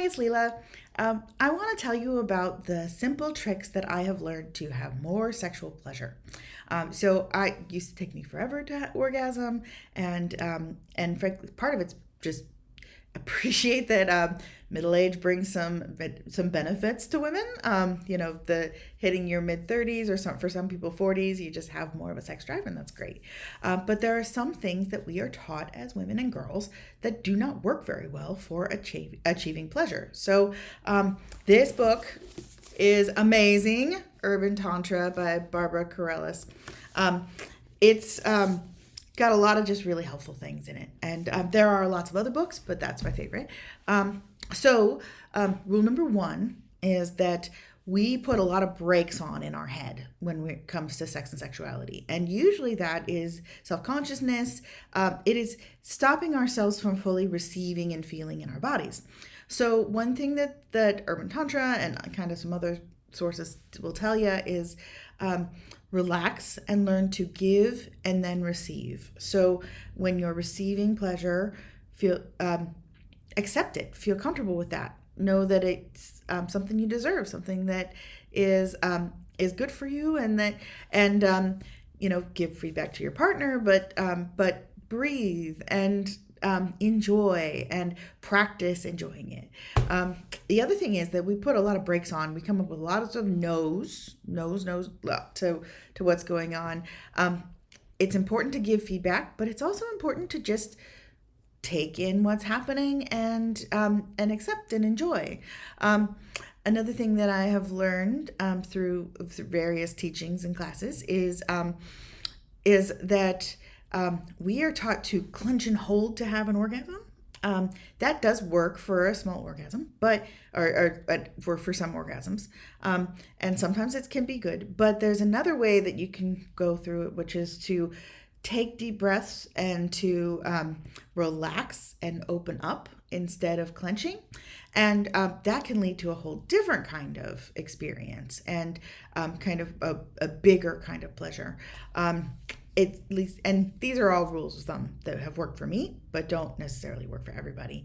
it's Leela. I want to tell you about the simple tricks that I have learned to have more sexual pleasure. So I used to take me forever to orgasm, and frankly, part of it's just appreciate that middle age brings some benefits to women. The hitting your mid 30s or for some people 40s, you just have more of a sex drive, and that's great. But there are some things that we are taught as women and girls that do not work very well for achieving pleasure. So this book is amazing, Urban Tantra by Barbara Carrellas. It's got a lot of just really helpful things in it. And there are lots of other books, but that's my favorite. Rule number one is that we put a lot of brakes on in our head when it comes to sex and sexuality. And usually that is self-consciousness. It is stopping ourselves from fully receiving and feeling in our bodies. So one thing that Urban Tantra and kind of some other sources will tell you is relax and learn to give and then receive. So when you're receiving pleasure, accept it, feel comfortable with that. Know that it's something you deserve, something that is good for you, and give feedback to your partner, but breathe and enjoy and practice enjoying it. The other thing is that we put a lot of brakes on. We come up with a lot of no's to what's going on. It's important to give feedback, but it's also important to just take in what's happening and accept and enjoy. Another thing that I have learned through various teachings and classes is that we are taught to clench and hold to have an orgasm. That does work for a small orgasm, or for some orgasms. And sometimes it can be good, but there's another way that you can go through it, which is to take deep breaths and to relax and open up instead of clenching. And that can lead to a whole different kind of experience and kind of a bigger kind of pleasure. And these are all rules of thumb that have worked for me, but don't necessarily work for everybody.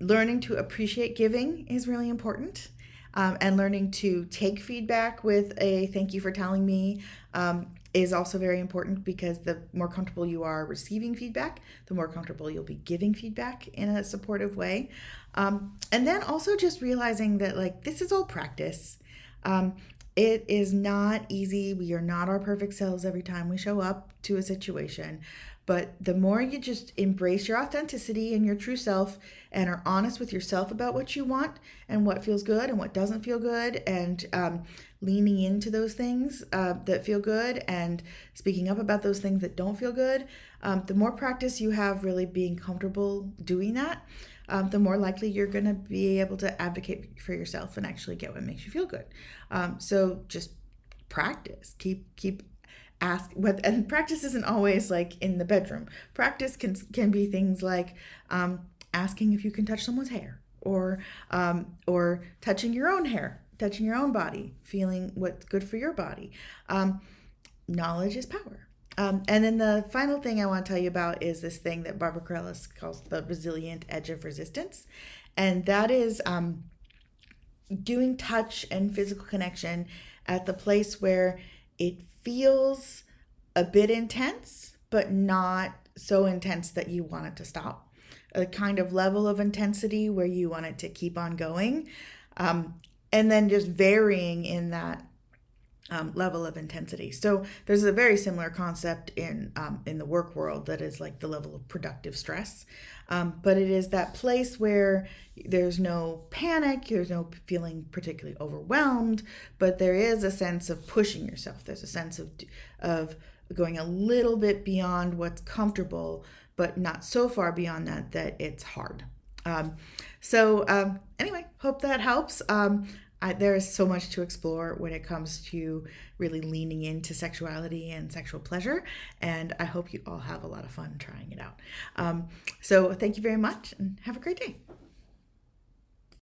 Learning to appreciate giving is really important. And learning to take feedback with a thank you for telling me is also very important, because the more comfortable you are receiving feedback, the more comfortable you'll be giving feedback in a supportive way. And then also just realizing that this is all practice. It is not easy. We are not our perfect selves every time we show up to a situation. But the more you just embrace your authenticity and your true self and are honest with yourself about what you want and what feels good and what doesn't feel good, and leaning into those things that feel good and speaking up about those things that don't feel good, the more practice you have really being comfortable doing that, the more likely you're going to be able to advocate for yourself and actually get what makes you feel good. So just practice, keep ask. And practice isn't always in the bedroom. Practice can be things like asking if you can touch someone's hair, or touching your own hair, touching your own body, feeling what's good for your body. Knowledge is power. And then the final thing I want to tell you about is this thing that Barbara Carrellas calls the resilient edge of resistance. And that is doing touch and physical connection at the place where it feels a bit intense, but not so intense that you want it to stop. A kind of level of intensity where you want it to keep on going. And then just varying in that level of intensity. So there's a very similar concept in the work world that is the level of productive stress. But it is that place where there's no panic, there's no feeling particularly overwhelmed, but there is a sense of pushing yourself. There's a sense of going a little bit beyond what's comfortable, but not so far beyond that it's hard. Anyway, hope that helps. There is so much to explore when it comes to really leaning into sexuality and sexual pleasure, and I hope you all have a lot of fun trying it out. So thank you very much, and have a great day.